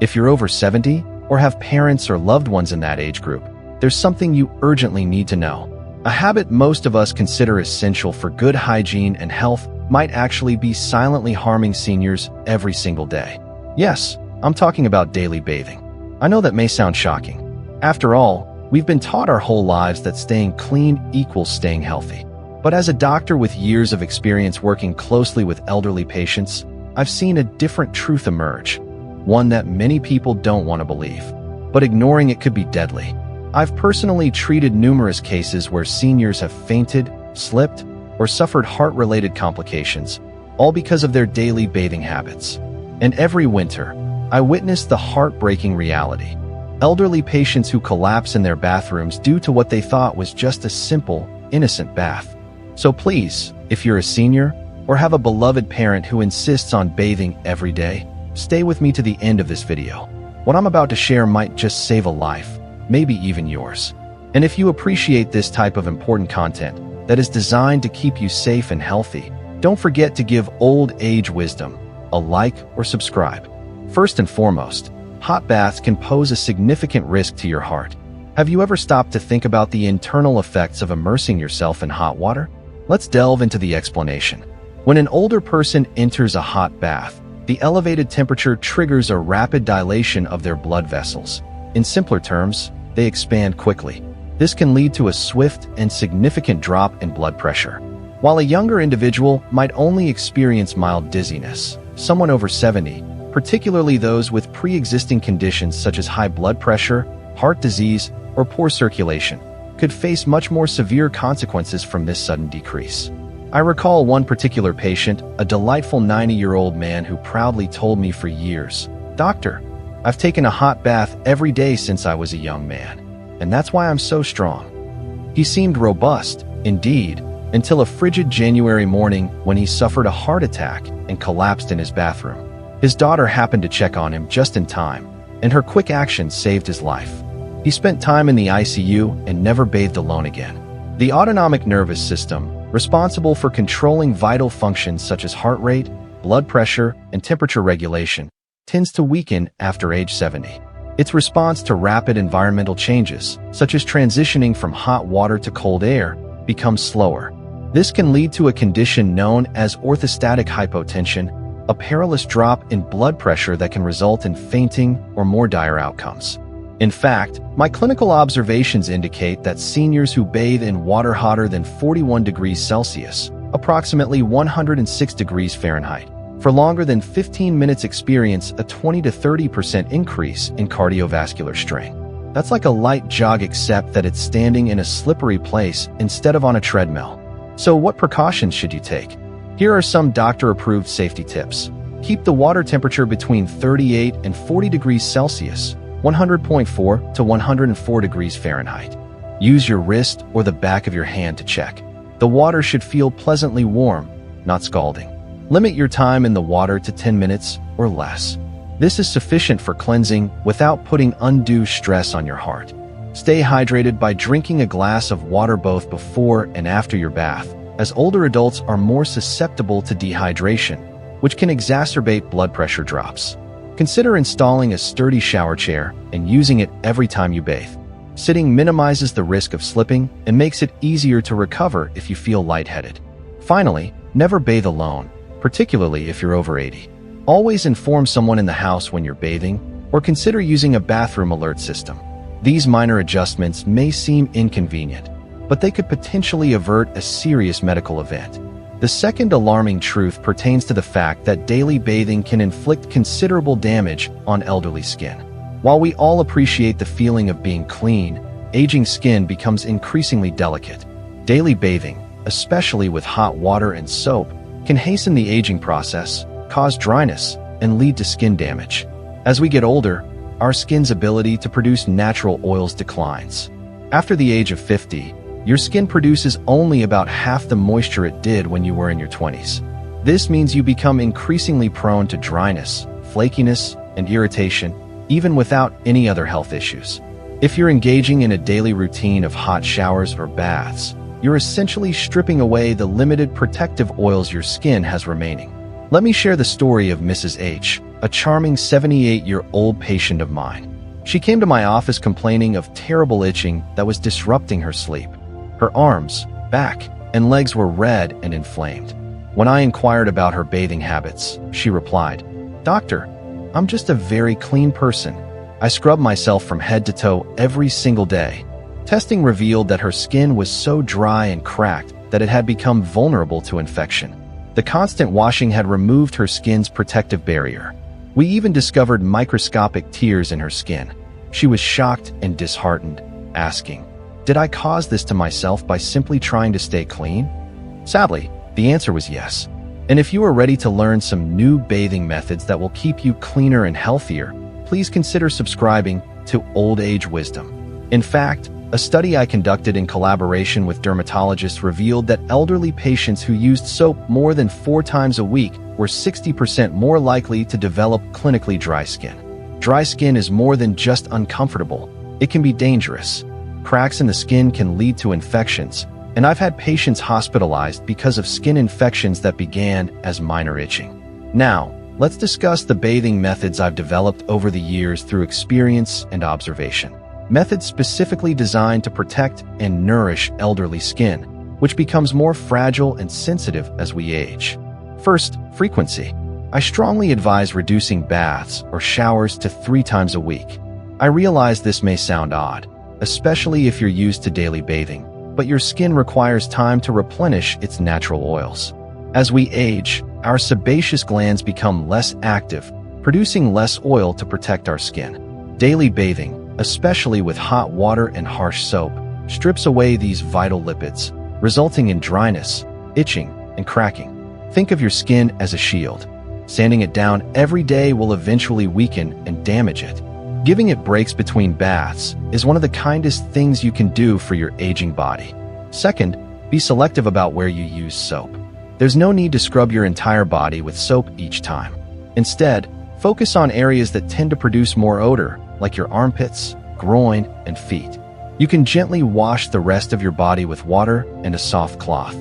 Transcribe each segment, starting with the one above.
If you're over 70 or have parents or loved ones in that age group, there's something you urgently need to know. A habit most of us consider essential for good hygiene and health might actually be silently harming seniors every single day. Yes, I'm talking about daily bathing. I know that may sound shocking. After all, we've been taught our whole lives that staying clean equals staying healthy. But as a doctor with years of experience working closely with elderly patients, I've seen a different truth emerge, one that many people don't want to believe. But ignoring it could be deadly. I've personally treated numerous cases where seniors have fainted, slipped, or suffered heart-related complications, all because of their daily bathing habits. And every winter, I witnessed the heartbreaking reality. Elderly patients who collapse in their bathrooms due to what they thought was just a simple, innocent bath. So please, if you're a senior or have a beloved parent who insists on bathing every day, stay with me to the end of this video. What I'm about to share might just save a life, maybe even yours. And if you appreciate this type of important content that is designed to keep you safe and healthy, don't forget to give Old Age Wisdom a like or subscribe. First and foremost, hot baths can pose a significant risk to your heart. Have you ever stopped to think about the internal effects of immersing yourself in hot water? Let's delve into the explanation. When an older person enters a hot bath, the elevated temperature triggers a rapid dilation of their blood vessels. In simpler terms, they expand quickly. This can lead to a swift and significant drop in blood pressure. While a younger individual might only experience mild dizziness, someone over 70, particularly those with pre-existing conditions such as high blood pressure, heart disease, or poor circulation, could face much more severe consequences from this sudden decrease. I recall one particular patient, a delightful 90-year-old man who proudly told me for years, "Doctor, I've taken a hot bath every day since I was a young man, and that's why I'm so strong." He seemed robust, indeed, until a frigid January morning when he suffered a heart attack and collapsed in his bathroom. His daughter happened to check on him just in time, and her quick action saved his life. He spent time in the ICU and never bathed alone again. The autonomic nervous system, responsible for controlling vital functions such as heart rate, blood pressure, and temperature regulation, tends to weaken after age 70. Its response to rapid environmental changes, such as transitioning from hot water to cold air, becomes slower. This can lead to a condition known as orthostatic hypotension, a perilous drop in blood pressure that can result in fainting or more dire outcomes. In fact, my clinical observations indicate that seniors who bathe in water hotter than 41 degrees Celsius, approximately 106 degrees Fahrenheit, for longer than 15 minutes experience a 20 to 30% increase in cardiovascular strain. That's like a light jog except that it's standing in a slippery place instead of on a treadmill. So what precautions should you take? Here are some doctor-approved safety tips. Keep the water temperature between 38 and 40 degrees Celsius, 100.4 to 104 degrees Fahrenheit. Use your wrist or the back of your hand to check. The water should feel pleasantly warm, not scalding. Limit your time in the water to 10 minutes or less. This is sufficient for cleansing without putting undue stress on your heart. Stay hydrated by drinking a glass of water both before and after your bath, as older adults are more susceptible to dehydration, which can exacerbate blood pressure drops. Consider installing a sturdy shower chair and using it every time you bathe. Sitting minimizes the risk of slipping and makes it easier to recover if you feel lightheaded. Finally, never bathe alone, particularly if you're over 80. Always inform someone in the house when you're bathing, or consider using a bathroom alert system. These minor adjustments may seem inconvenient, but they could potentially avert a serious medical event. The second alarming truth pertains to the fact that daily bathing can inflict considerable damage on elderly skin. While we all appreciate the feeling of being clean, aging skin becomes increasingly delicate. Daily bathing, especially with hot water and soap, can hasten the aging process, cause dryness, and lead to skin damage. As we get older, our skin's ability to produce natural oils declines. After the age of 50, your skin produces only about half the moisture it did when you were in your 20s. This means you become increasingly prone to dryness, flakiness, and irritation, even without any other health issues. If you're engaging in a daily routine of hot showers or baths, you're essentially stripping away the limited protective oils your skin has remaining. Let me share the story of Mrs. H, a charming 78-year-old patient of mine. She came to my office complaining of terrible itching that was disrupting her sleep. Her arms, back, and legs were red and inflamed. When I inquired about her bathing habits, she replied, "Doctor, I'm just a very clean person. I scrub myself from head to toe every single day." Testing revealed that her skin was so dry and cracked that it had become vulnerable to infection. The constant washing had removed her skin's protective barrier. We even discovered microscopic tears in her skin. She was shocked and disheartened, asking, "Did I cause this to myself by simply trying to stay clean?" Sadly, the answer was yes. And if you are ready to learn some new bathing methods that will keep you cleaner and healthier, please consider subscribing to Old Age Wisdom. In fact, a study I conducted in collaboration with dermatologists revealed that elderly patients who used soap more than 4 times a week were 60% more likely to develop clinically dry skin. Dry skin is more than just uncomfortable. It can be dangerous. Cracks in the skin can lead to infections, and I've had patients hospitalized because of skin infections that began as minor itching. Now, let's discuss the bathing methods I've developed over the years through experience and observation. Methods specifically designed to protect and nourish elderly skin, which becomes more fragile and sensitive as we age. First, frequency. I strongly advise reducing baths or showers to 3 times a week. I realize this may sound odd, especially if you're used to daily bathing, but your skin requires time to replenish its natural oils. As we age, our sebaceous glands become less active, producing less oil to protect our skin. Daily bathing, especially with hot water and harsh soap, strips away these vital lipids, resulting in dryness, itching, and cracking. Think of your skin as a shield. Sanding it down every day will eventually weaken and damage it. Giving it breaks between baths is one of the kindest things you can do for your aging body. Second, be selective about where you use soap. There's no need to scrub your entire body with soap each time. Instead, focus on areas that tend to produce more odor, like your armpits, groin, and feet. You can gently wash the rest of your body with water and a soft cloth.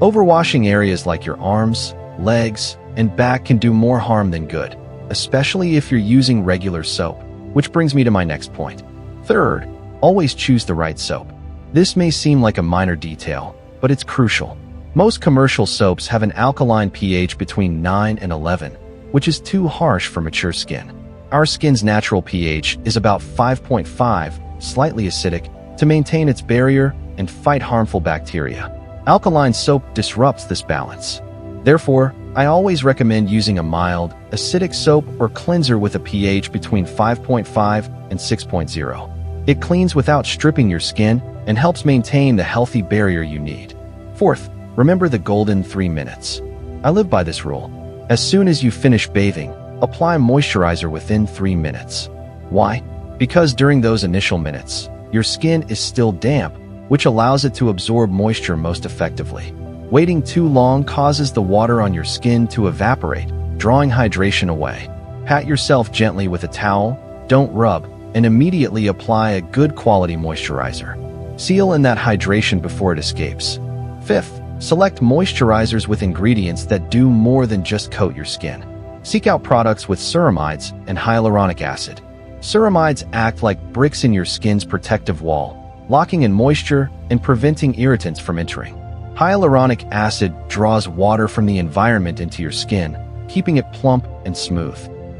Overwashing areas like your arms, legs, and back can do more harm than good, especially if you're using regular soap, which brings me to my next point. Third, always choose the right soap. This may seem like a minor detail, but it's crucial. Most commercial soaps have an alkaline pH between 9 and 11, which is too harsh for mature skin. Our skin's natural pH is about 5.5, slightly acidic, to maintain its barrier and fight harmful bacteria. Alkaline soap disrupts this balance. Therefore, I always recommend using a mild, acidic soap or cleanser with a pH between 5.5 and 6.0. It cleans without stripping your skin and helps maintain the healthy barrier you need. Fourth, remember the golden 3 minutes. I live by this rule. As soon as you finish bathing, apply moisturizer within 3 minutes. Why? Because during those initial minutes, your skin is still damp, which allows it to absorb moisture most effectively. Waiting too long causes the water on your skin to evaporate, drawing hydration away. Pat yourself gently with a towel, don't rub, and immediately apply a good quality moisturizer. Seal in that hydration before it escapes. Fifth, select moisturizers with ingredients that do more than just coat your skin. Seek out products with ceramides and hyaluronic acid. Ceramides act like bricks in your skin's protective wall, locking in moisture and preventing irritants from entering. Hyaluronic acid draws water from the environment into your skin, keeping it plump and smooth.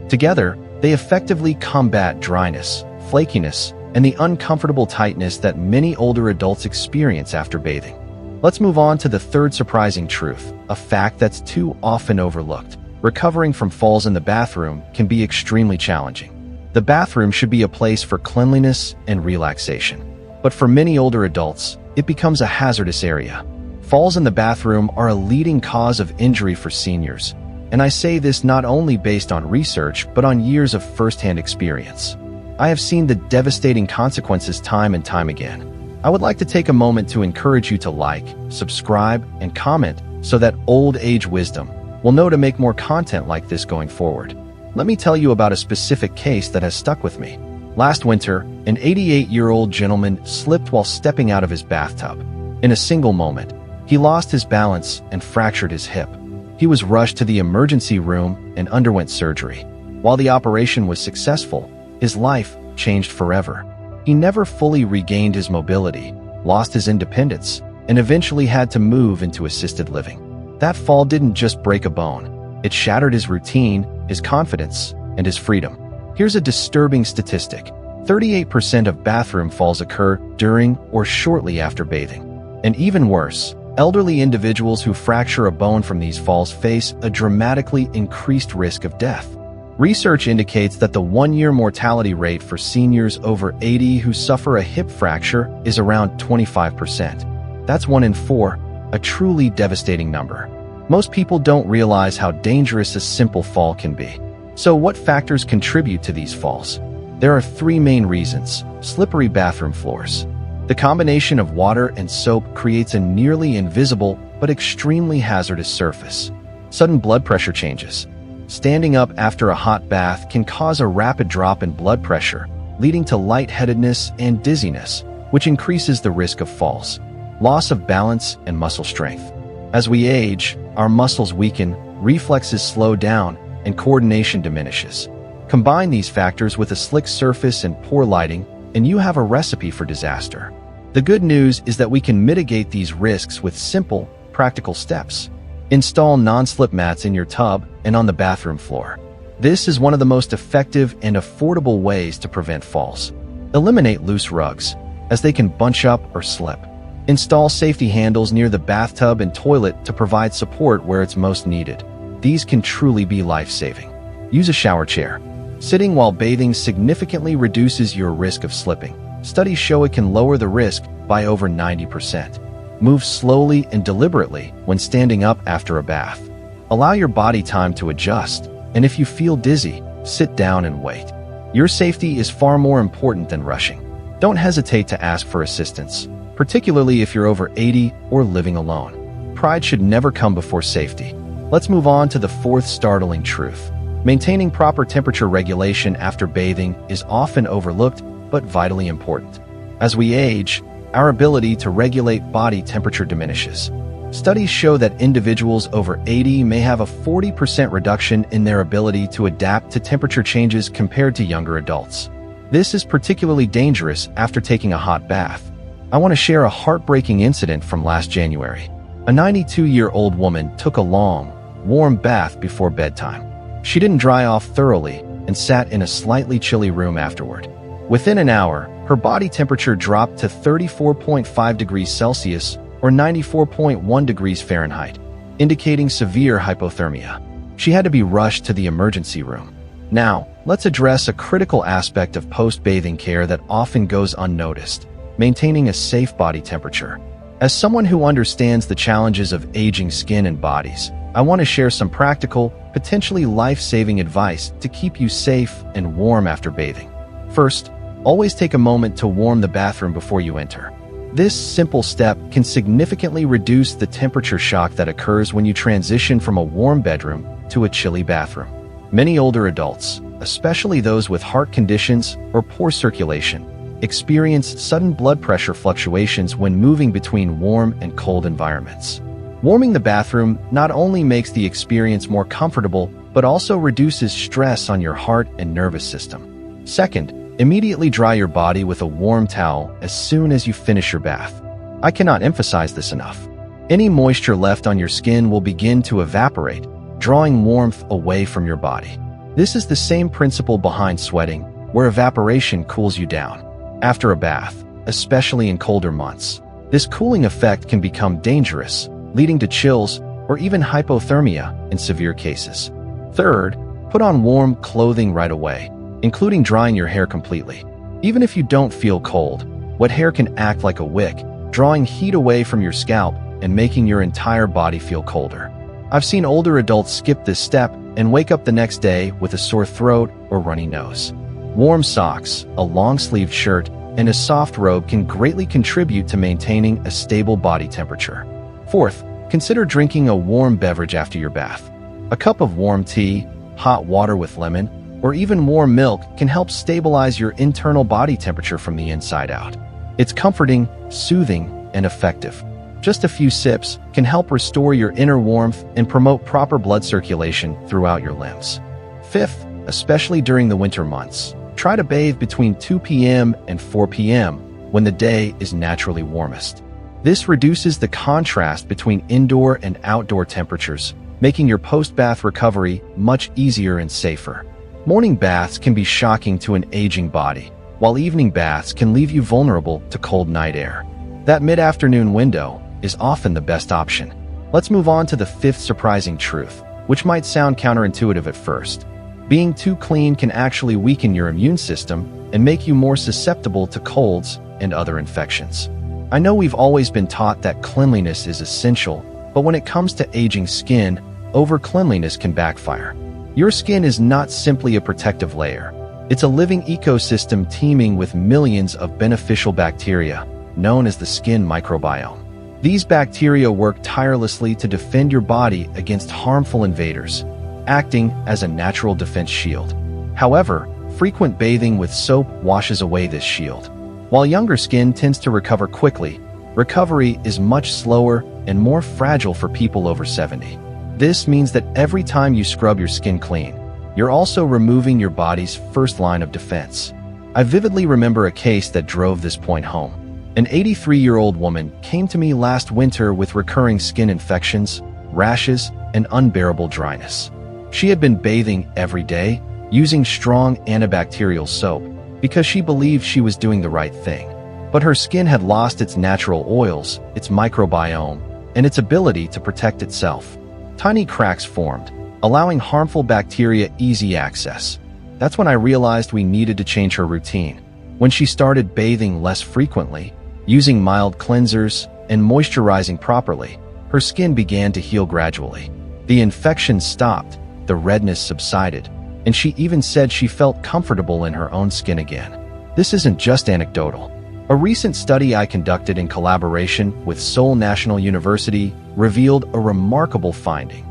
Together, they effectively combat dryness, flakiness, and the uncomfortable tightness that many older adults experience after bathing. Let's move on to the third surprising truth, a fact that's too often overlooked. Recovering from falls in the bathroom can be extremely challenging. The bathroom should be a place for cleanliness and relaxation. But for many older adults, it becomes a hazardous area. Falls in the bathroom are a leading cause of injury for seniors, and I say this not only based on research, but on years of first-hand experience. I have seen the devastating consequences time and time again. I would like to take a moment to encourage you to like, subscribe, and comment so that Old Age Wisdom will know to make more content like this going forward. Let me tell you about a specific case that has stuck with me. Last winter, an 88-year-old gentleman slipped while stepping out of his bathtub. In a single moment, he lost his balance and fractured his hip. He was rushed to the emergency room and underwent surgery. While the operation was successful, his life changed forever. He never fully regained his mobility, lost his independence, and eventually had to move into assisted living. That fall didn't just break a bone. It shattered his routine, his confidence, and his freedom. Here's a disturbing statistic. 38% of bathroom falls occur during or shortly after bathing. And even worse, elderly individuals who fracture a bone from these falls face a dramatically increased risk of death. Research indicates that the one-year mortality rate for seniors over 80 who suffer a hip fracture is around 25%. That's 1 in 4, a truly devastating number. Most people don't realize how dangerous a simple fall can be. So what factors contribute to these falls? There are 3 main reasons. Slippery bathroom floors. The combination of water and soap creates a nearly invisible but extremely hazardous surface. Sudden blood pressure changes. Standing up after a hot bath can cause a rapid drop in blood pressure, leading to lightheadedness and dizziness, which increases the risk of falls. Loss of balance and muscle strength. As we age, our muscles weaken, reflexes slow down, and coordination diminishes. Combine these factors with a slick surface and poor lighting, and you have a recipe for disaster. The good news is that we can mitigate these risks with simple, practical steps. Install non-slip mats in your tub and on the bathroom floor. This is one of the most effective and affordable ways to prevent falls. Eliminate loose rugs, as they can bunch up or slip. Install safety handles near the bathtub and toilet to provide support where it's most needed. These can truly be life-saving. Use a shower chair. Sitting while bathing significantly reduces your risk of slipping. Studies show it can lower the risk by over 90%. Move slowly and deliberately when standing up after a bath. Allow your body time to adjust, and if you feel dizzy, sit down and wait. Your safety is far more important than rushing. Don't hesitate to ask for assistance, particularly if you're over 80 or living alone. Pride should never come before safety. Let's move on to the 4th startling truth. Maintaining proper temperature regulation after bathing is often overlooked but vitally important. As we age, our ability to regulate body temperature diminishes. Studies show that individuals over 80 may have a 40% reduction in their ability to adapt to temperature changes compared to younger adults. This is particularly dangerous after taking a hot bath. I want to share a heartbreaking incident from last January. A 92-year-old woman took a long, warm bath before bedtime. She didn't dry off thoroughly and sat in a slightly chilly room afterward. Within an hour, her body temperature dropped to 34.5 degrees Celsius or 94.1 degrees Fahrenheit, indicating severe hypothermia. She had to be rushed to the emergency room. Now, let's address a critical aspect of post-bathing care that often goes unnoticed: maintaining a safe body temperature. As someone who understands the challenges of aging skin and bodies, I want to share some practical, potentially life-saving advice to keep you safe and warm after bathing. First, always take a moment to warm the bathroom before you enter. This simple step can significantly reduce the temperature shock that occurs when you transition from a warm bedroom to a chilly bathroom. Many older adults, especially those with heart conditions or poor circulation, experience sudden blood pressure fluctuations when moving between warm and cold environments. Warming the bathroom not only makes the experience more comfortable, but also reduces stress on your heart and nervous system. Second, immediately dry your body with a warm towel as soon as you finish your bath. I cannot emphasize this enough. Any moisture left on your skin will begin to evaporate, drawing warmth away from your body. This is the same principle behind sweating, where evaporation cools you down. After a bath, especially in colder months, this cooling effect can become dangerous, leading to chills or even hypothermia in severe cases. Third, put on warm clothing right away, including drying your hair completely. Even if you don't feel cold, wet hair can act like a wick, drawing heat away from your scalp and making your entire body feel colder. I've seen older adults skip this step and wake up the next day with a sore throat or runny nose. Warm socks, a long-sleeved shirt, and a soft robe can greatly contribute to maintaining a stable body temperature. Fourth, consider drinking a warm beverage after your bath. A cup of warm tea, hot water with lemon, or even warm milk can help stabilize your internal body temperature from the inside out. It's comforting, soothing, and effective. Just a few sips can help restore your inner warmth and promote proper blood circulation throughout your limbs. Fifth, especially during the winter months. Try to bathe between 2 p.m. and 4 p.m. when the day is naturally warmest. This reduces the contrast between indoor and outdoor temperatures, making your post-bath recovery much easier and safer. Morning baths can be shocking to an aging body, while evening baths can leave you vulnerable to cold night air. That mid-afternoon window is often the best option. Let's move on to the fifth surprising truth, which might sound counterintuitive at first. Being too clean can actually weaken your immune system and make you more susceptible to colds and other infections. I know we've always been taught that cleanliness is essential, but when it comes to aging skin, over-cleanliness can backfire. Your skin is not simply a protective layer. It's a living ecosystem teeming with millions of beneficial bacteria, known as the skin microbiome. These bacteria work tirelessly to defend your body against harmful invaders, acting as a natural defense shield. However, frequent bathing with soap washes away this shield. While younger skin tends to recover quickly, recovery is much slower and more fragile for people over 70. This means that every time you scrub your skin clean, you're also removing your body's first line of defense. I vividly remember a case that drove this point home. An 83-year-old woman came to me last winter with recurring skin infections, rashes, and unbearable dryness. She had been bathing every day, using strong antibacterial soap, because she believed she was doing the right thing. But her skin had lost its natural oils, its microbiome, and its ability to protect itself. Tiny cracks formed, allowing harmful bacteria easy access. That's when I realized we needed to change her routine. When she started bathing less frequently, using mild cleansers, and moisturizing properly, her skin began to heal gradually. The infection stopped, the redness subsided, and she even said she felt comfortable in her own skin again. This isn't just anecdotal. A recent study I conducted in collaboration with Seoul National University revealed a remarkable finding.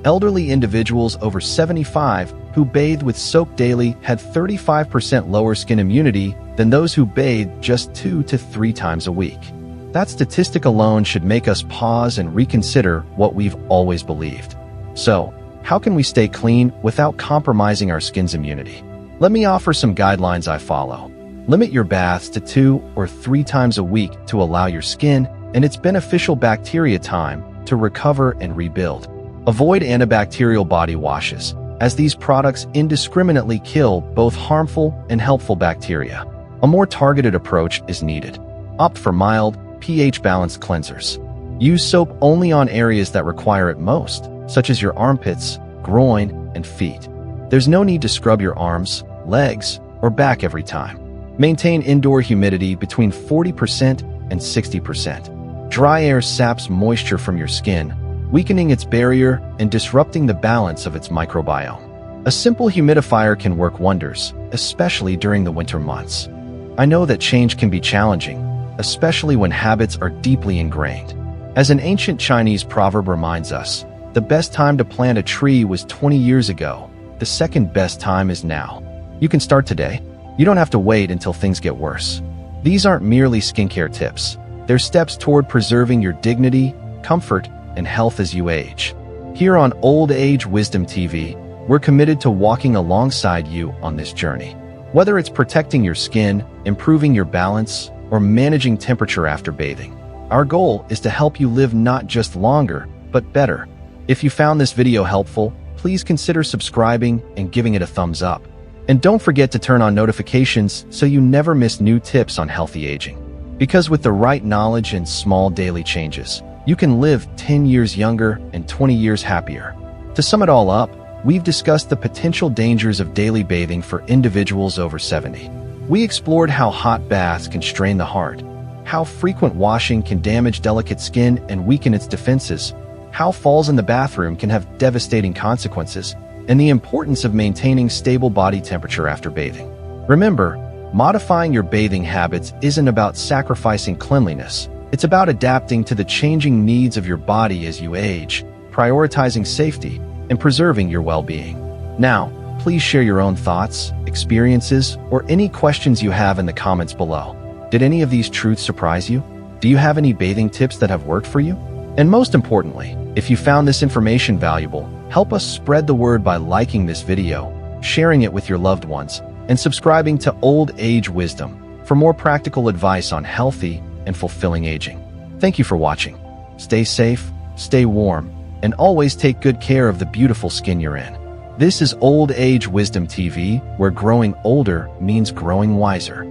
Elderly individuals over 75 who bathed with soap daily had 35% lower skin immunity than those who bathed just 2 to 3 times a week. That statistic alone should make us pause and reconsider what we've always believed. So, how can we stay clean without compromising our skin's immunity? Let me offer some guidelines I follow. Limit your baths to 2 or 3 times a week to allow your skin and its beneficial bacteria time to recover and rebuild. Avoid antibacterial body washes, as these products indiscriminately kill both harmful and helpful bacteria. A more targeted approach is needed. Opt for mild, pH-balanced cleansers. Use soap only on areas that require it most, such as your armpits, groin, and feet. There's no need to scrub your arms, legs, or back every time. Maintain indoor humidity between 40% and 60%. Dry air saps moisture from your skin, weakening its barrier and disrupting the balance of its microbiome. A simple humidifier can work wonders, especially during the winter months. I know that change can be challenging, especially when habits are deeply ingrained. As an ancient Chinese proverb reminds us, the best time to plant a tree was 20 years ago. The second best time is now. You can start today. You don't have to wait until things get worse. These aren't merely skincare tips. They're steps toward preserving your dignity, comfort, and health as you age. Here on Old Age Wisdom TV, we're committed to walking alongside you on this journey. Whether it's protecting your skin, improving your balance, or managing temperature after bathing, our goal is to help you live not just longer, but better. If you found this video helpful, please consider subscribing and giving it a thumbs up. And don't forget to turn on notifications so you never miss new tips on healthy aging. Because with the right knowledge and small daily changes, you can live 10 years younger and 20 years happier. To sum it all up, we've discussed the potential dangers of daily bathing for individuals over 70. We explored how hot baths can strain the heart, how frequent washing can damage delicate skin and weaken its defenses, how falls in the bathroom can have devastating consequences, and the importance of maintaining stable body temperature after bathing. Remember, modifying your bathing habits isn't about sacrificing cleanliness. It's about adapting to the changing needs of your body as you age, prioritizing safety, and preserving your well-being. Now, please share your own thoughts, experiences, or any questions you have in the comments below. Did any of these truths surprise you? Do you have any bathing tips that have worked for you? And most importantly, if you found this information valuable, help us spread the word by liking this video, sharing it with your loved ones, and subscribing to Old Age Wisdom for more practical advice on healthy and fulfilling aging. Thank you for watching. Stay safe, stay warm, and always take good care of the beautiful skin you're in. This is Old Age Wisdom TV, where growing older means growing wiser.